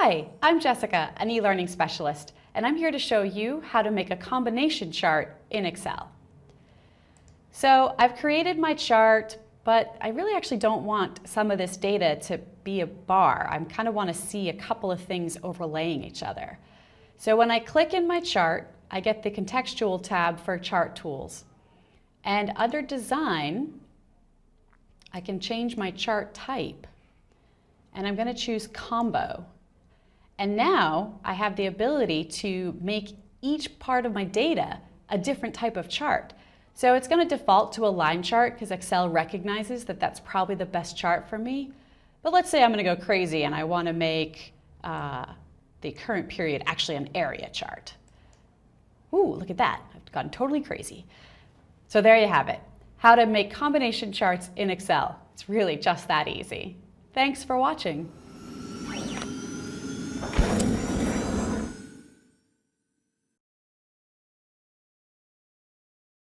Hi, I'm Jessica, an e-learning specialist, and I'm here to show you how to make a combination chart in Excel. So I've created my chart, but I really actually don't want some of this data to be a bar. I kind of want to see a couple of things overlaying each other. So when I click in my chart, I get the contextual tab for chart tools. And under design, I can change my chart type. And I'm going to choose combo. And now I have the ability to make each part of my data a different type of chart. So it's going to default to a line chart because Excel recognizes that that's probably the best chart for me. But let's say I'm going to go crazy and I want to make the current period actually an area chart. Ooh, look at that. I've gone totally crazy. So there you have it. How to make combination charts in Excel. It's really just that easy. Thanks for watching.